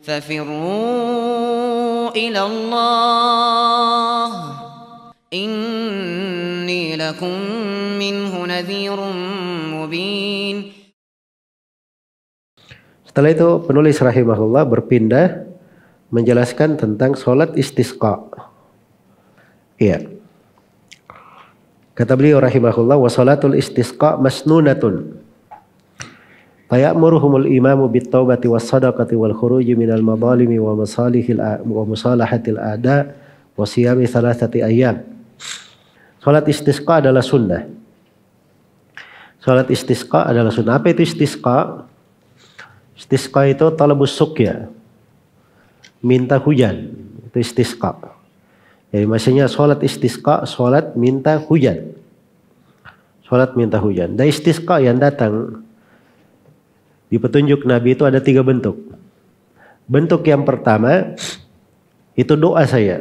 ففروا إلى الله إني لكم منه نذير مبين. Setelah itu penulis rahimahullah berpindah menjelaskan tentang sholat istisqa. Iya. Kata beliau rahimahullah, wa sholatul istisqa masnunatun. Faya'muruhumul imamu bit-taubati was-sadaqati wal khuruji minal madalimi wa musalahatil a'da wa siyami thalathati ayyam. Salat istisqa adalah sunnah. Salat istisqa adalah sunnah. Apa itu istisqa? Istisqa itu talabus suqya. Minta hujan. Itu istisqa. Jadi maksudnya salat istisqa, salat minta hujan. Salat minta hujan. Dan istisqa yang datang di petunjuk Nabi itu ada 3 bentuk. Bentuk yang pertama itu doa saya.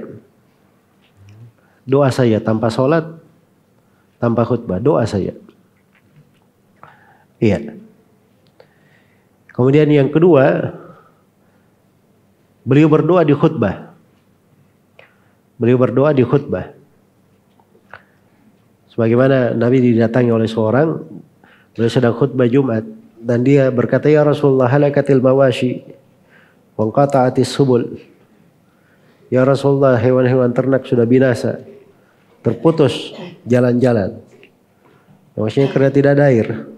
Doa saya tanpa sholat, tanpa khutbah. Doa saya. Iya. Kemudian yang kedua, beliau berdoa di khutbah. Beliau berdoa di khutbah. Sebagaimana Nabi didatangi oleh seorang, beliau sedang khutbah Jumat. Dan dia berkata, ya Rasulullah, halakatil mawashi wa qata'atis subul. Ya Rasulullah, hewan-hewan ternak sudah binasa, terputus jalan-jalan. Maksudnya karena tidak ada air.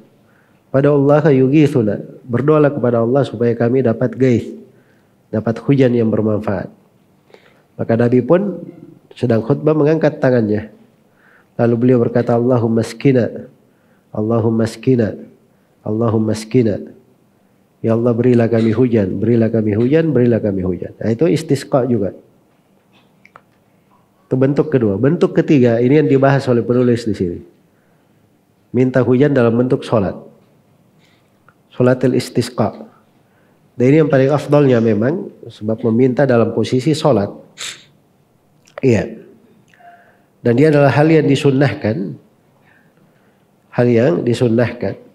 Pada Allah yughithuna, berdoalah kepada Allah supaya kami dapat gaith, dapat hujan yang bermanfaat. Maka Nabi pun sedang khutbah mengangkat tangannya. Lalu beliau berkata, Allahumma skina, Allahumma skina, Allahumma skina. Ya Allah, berilah kami hujan, berilah kami hujan, berilah kami hujan. Nah, itu istisqa juga. Itu bentuk kedua. Bentuk ketiga, ini yang dibahas oleh penulis di sini. Minta hujan dalam bentuk sholat. Sholatil istisqa. Dan ini yang paling afdalnya memang, sebab meminta dalam posisi sholat. Iya. Dan dia adalah hal yang disunnahkan. Hal yang disunnahkan.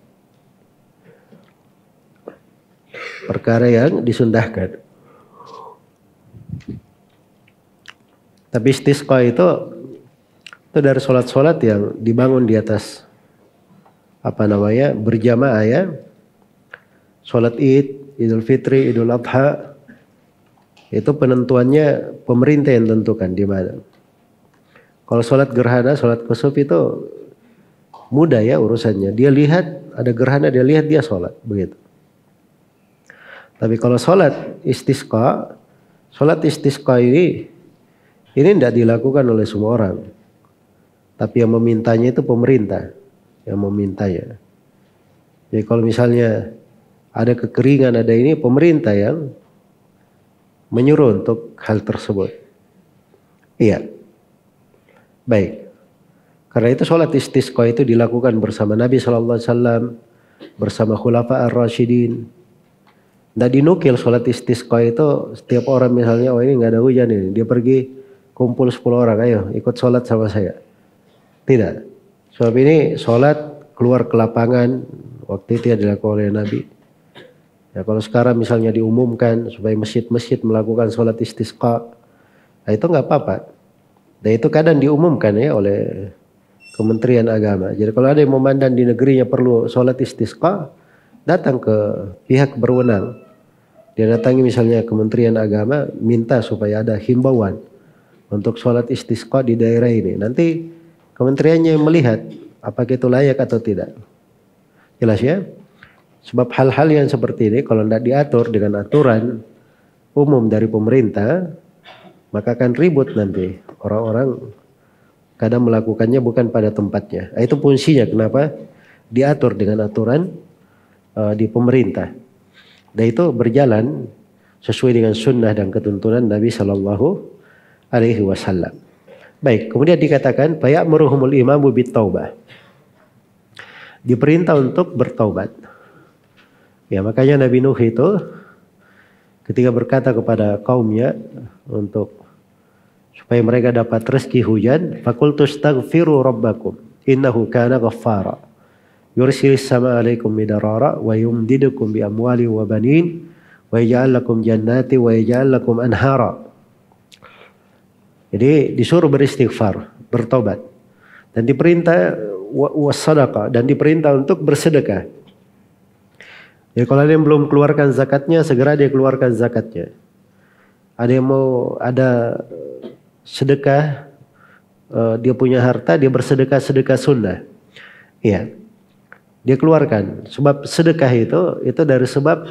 Perkara yang disunnahkan. Tapi istisqa itu dari sholat-sholat yang dibangun di atas berjamaah ya. Sholat Id, Idul Fitri, Idul Adha, itu penentuannya pemerintah yang tentukan di mana. Kalau sholat gerhana, sholat kusuf itu mudah ya urusannya. Dia lihat ada gerhana, dia lihat dia sholat begitu. Tapi kalau sholat istisqa ini tidak dilakukan oleh semua orang. Tapi yang memintanya itu pemerintah yang memintanya. Jadi kalau misalnya ada kekeringan, ada ini, pemerintah yang menyuruh untuk hal tersebut. Iya. Baik. Karena itu sholat istisqa itu dilakukan bersama Nabi SAW, bersama Khulafa ar-Rasyidin. Nggak dinukil sholat istisqa itu setiap orang misalnya, oh ini nggak ada hujan ini, dia pergi kumpul 10 orang, ayo ikut sholat sama saya. Tidak. Sebab ini sholat keluar ke lapangan, waktu itu yang dilakukan oleh Nabi. Ya, kalau sekarang misalnya diumumkan supaya masjid-masjid melakukan sholat istisqa, nah itu nggak apa-apa. Dan itu kadang diumumkan ya oleh Kementerian Agama. Jadi kalau ada yang memandang di negerinya perlu sholat istisqa, datang ke pihak berwenang. Dia datangi misalnya Kementerian Agama, minta supaya ada himbauan untuk sholat istisqa di daerah ini. Nanti kementeriannya melihat apakah itu layak atau tidak. Jelas ya? Sebab hal-hal yang seperti ini kalau tidak diatur dengan aturan umum dari pemerintah, maka akan ribut nanti. Orang-orang kadang melakukannya bukan pada tempatnya. Nah, itu fungsinya kenapa diatur dengan aturan di pemerintah. Dan itu berjalan sesuai dengan sunnah dan ketuntunan Nabi Shallallahu Alaihi Wasallam. Baik, kemudian dikatakan faya'muruhumul imamu bit-taubah. Diperintah untuk bertaubat. Ya, makanya Nabi Nuh itu ketika berkata kepada kaumnya untuk supaya mereka dapat rezeki hujan, faqultu astaghfiru rabbakum innahu kana ghaffara. Yursilis sama alaikum midarara wa yumdidukum bi amwali wa banin wa wa yaj'al lakum jannati wa yaj'al lakum anhara. Jadi disuruh beristighfar, bertobat. Dan diperintah wassadaqah, dan diperintah untuk bersedekah. Jadi kalau ada yang belum keluarkan zakatnya, segera dia keluarkan zakatnya. Ada yang mau ada sedekah, dia punya harta, dia bersedekah sunnah. Iya, dia keluarkan. Sebab sedekah itu dari sebab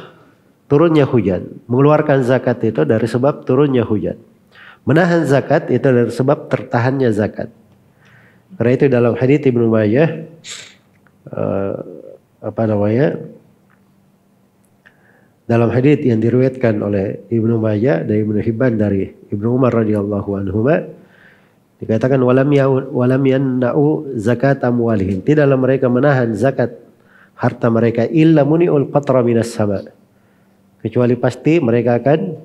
turunnya hujan. Mengeluarkan zakat itu dari sebab turunnya hujan. Menahan zakat itu dari sebab tertahannya zakat. Karena itu dalam hadits Ibnu Majah, dalam hadits yang diriwayatkan oleh Ibnu Majah dan Ibnu Hibban dari Ibnu Umar radhiyallahu anhuma, dikatakan walam yanna'u zakat amwalihim, tidaklah mereka menahan zakat harta mereka illa muni'ul qatra minas sama, kecuali pasti mereka akan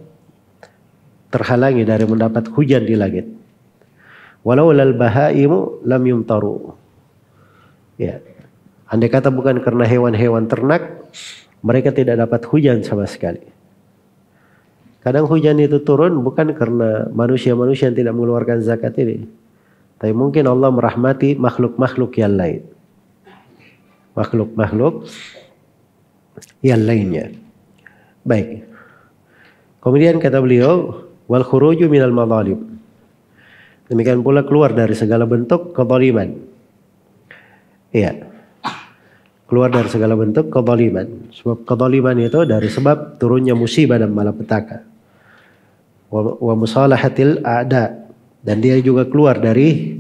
terhalangi dari mendapat hujan di langit. Walau lal bahaimu lam yumtaru. Ya, andai kata bukan karena hewan-hewan ternak, mereka tidak dapat hujan sama sekali. Kadang hujan itu turun bukan karena manusia-manusia yang tidak mengeluarkan zakat ini, tapi mungkin Allah merahmati makhluk-makhluk yang lain. Makhluk-makhluk yang lainnya. Baik. Kemudian kata beliau, wal khuruju minal madhalim. Demikian pula keluar dari segala bentuk kezaliman. Iya. Keluar dari segala bentuk kezaliman. Sebab kezaliman itu dari sebab turunnya musibah dan malapetaka. Wa musalahatil a'da, dan dia juga keluar dari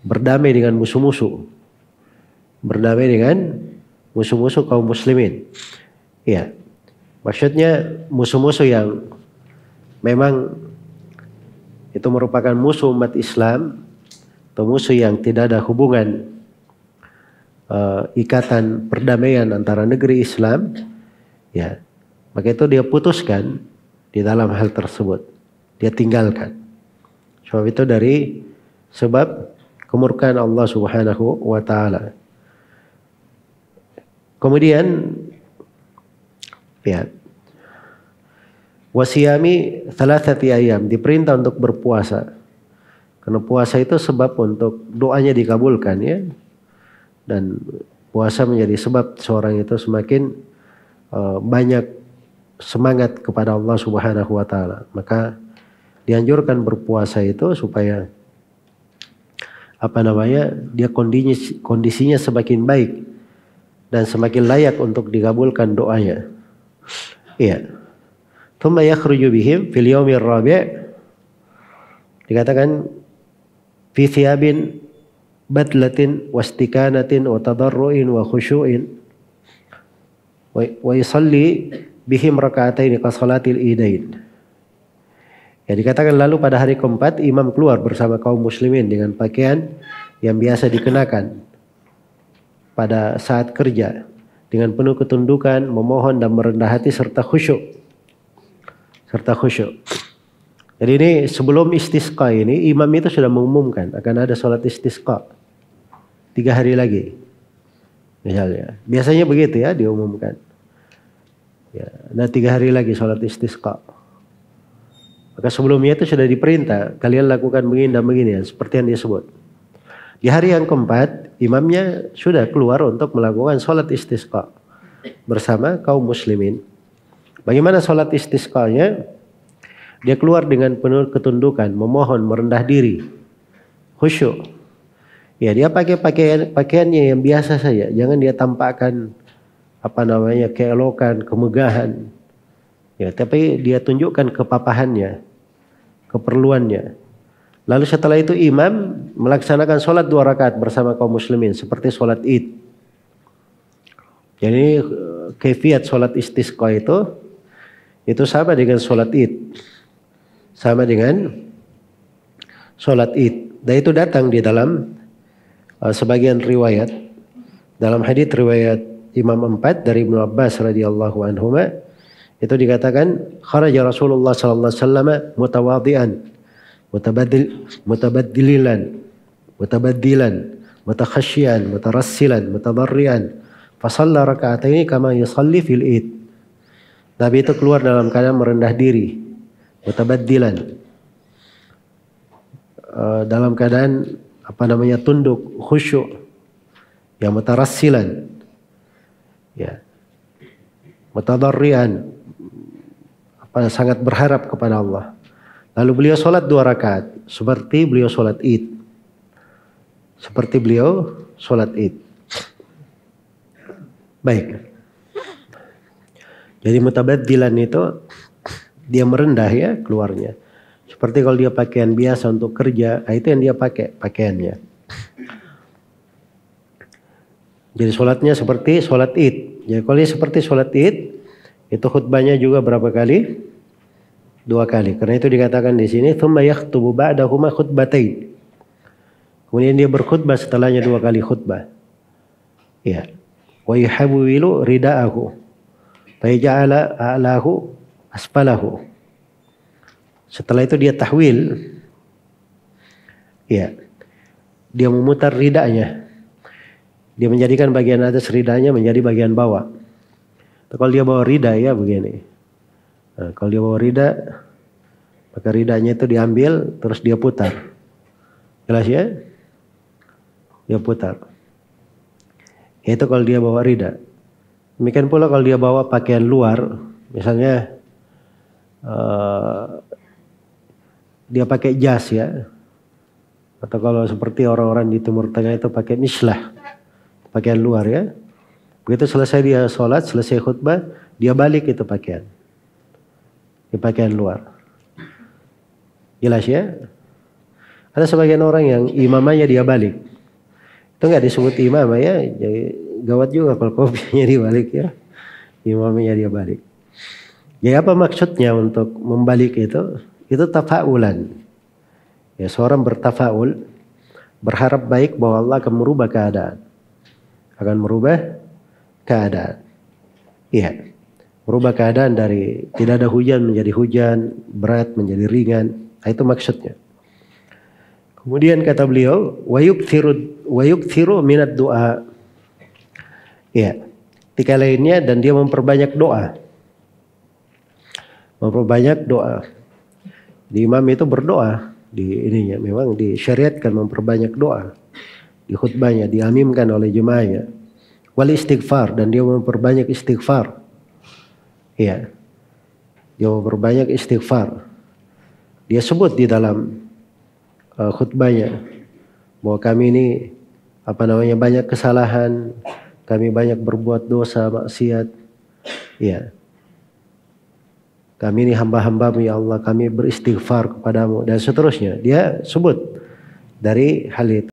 berdamai dengan musuh-musuh. Berdamai dengan musuh-musuh kaum muslimin. Iya. Maksudnya musuh-musuh yang memang itu merupakan musuh umat Islam, atau musuh yang tidak ada hubungan ikatan perdamaian antara negeri Islam, ya, maka itu dia putuskan di dalam hal tersebut, dia tinggalkan. Sebab itu dari sebab kemurkaan Allah Subhanahu wa taala. Kemudian ya, wasiyami thalathati ayam, diperintah untuk berpuasa. Karena puasa itu sebab untuk doanya dikabulkan, ya. Dan puasa menjadi sebab seorang itu semakin banyak semangat kepada Allah Subhanahu wa taala. Maka dianjurkan berpuasa itu supaya dia kondisinya semakin baik dan semakin layak untuk dikabulkan doanya. Iya. Thumma yakhruju bihim fil yaumir rabi', dikatakan fi thiyabin badlatin wastikanatin wa tadarru'in wa khusyu'in wa yusalli bihim raka'ataini ka salatil idain. Ya, dikatakan lalu pada hari keempat imam keluar bersama kaum muslimin dengan pakaian yang biasa dikenakan pada saat kerja, dengan penuh ketundukan, memohon dan merendah hati serta khusyuk. Jadi ini sebelum istisqa ini imam itu sudah mengumumkan akan ada sholat istisqa 3 hari lagi. Misalnya, biasanya begitu ya diumumkan. Ya, ada 3 hari lagi sholat istisqa. Maka sebelumnya itu sudah diperintah kalian lakukan begini dan begini, ya, seperti yang disebut. Di hari yang keempat imamnya sudah keluar untuk melakukan sholat istisqa bersama kaum muslimin. Bagaimana sholat istisqanya? Dia keluar dengan penuh ketundukan, memohon, merendah diri, khusyuk. Ya, dia pakai pakaiannya yang biasa saja. Jangan dia tampakkan keelokan, kemegahan. Ya, tapi dia tunjukkan kepapahannya, keperluannya. Lalu setelah itu imam melaksanakan sholat 2 rakaat bersama kaum muslimin seperti sholat id. Jadi kaifiat sholat istisqa itu sama dengan sholat id. Sama dengan sholat id. Dan itu datang di dalam sebagian riwayat. Dalam hadits riwayat Imam 4 dari Ibnu Abbas radhiyallahu anhuma, itu dikatakan kharaja Rasulullah sallallahu alaihi wasallam mutawadhian, mutabaddilan, mutakhashshiyan, mutarassilan, mutadarrian, fa shalla raka'ataini kama yusalli fil id. Nabi itu keluar dalam keadaan merendah diri, mutabaddilan, dalam keadaan tunduk, khusyuk, yang mutarassilan, ya, mutadarrian, sangat berharap kepada Allah. Lalu beliau sholat 2 rakaat, seperti beliau sholat Id, Baik. Jadi mutabaddilan itu dia merendah ya keluarnya. Seperti kalau dia pakaian biasa untuk kerja, itu yang dia pakai pakaiannya. Jadi sholatnya seperti sholat Id. Jadi kalau dia seperti sholat Id, itu khutbahnya juga berapa kali? 2 kali. Karena itu dikatakan di sini, tsumma yakhtubu ba'dahuma khutbatain. Kemudian dia berkhutbah setelahnya 2 kali khutbah. Ya. Wa yuhawwilu rida'ahu fa yaj'ala a'lahu asfalahu. Setelah itu dia tahwil. Ya. Dia memutar ridanya. Dia menjadikan bagian atas ridanya menjadi bagian bawah. Kalau dia bawa rida ya begini. Nah, kalau dia bawa rida, maka ridanya itu diambil terus dia putar. Jelas ya? Dia putar. Itu kalau dia bawa rida. Demikian pula kalau dia bawa pakaian luar, misalnya dia pakai jas ya, atau kalau seperti orang-orang di Timur Tengah itu pakai mislah, pakaian luar ya. Begitu selesai dia sholat, selesai khutbah, dia balik itu pakaian, di pakaian luar. Jelas ya? Ada sebagian orang yang imamahnya dia balik. Itu nggak disebut imam ya, jadi gawat juga kalau kopinya dibalik ya, imamnya dia balik. Jadi apa maksudnya untuk membalik itu? Itu tafaulan. Ya, seorang bertafaul, berharap baik bahwa Allah akan merubah keadaan, Iya, merubah keadaan dari tidak ada hujan menjadi hujan, berat menjadi ringan. Itu maksudnya. Kemudian kata beliau, wa yukthiru minad du'a. Ya, ketika lainnya dan dia memperbanyak doa. Di imam itu berdoa di ininya, memang disyariatkan memperbanyak doa di khutbahnya, diamimkan oleh jemaahnya. Wal istighfar, dan dia memperbanyak istighfar. Ya, dia memperbanyak istighfar. Dia sebut di dalam khutbahnya bahwa kami ini banyak kesalahan, kami banyak berbuat dosa, maksiat. Ya. Kami ini hamba-hambamu ya Allah, kami beristighfar kepadamu dan seterusnya. Dia sebut dari hal itu.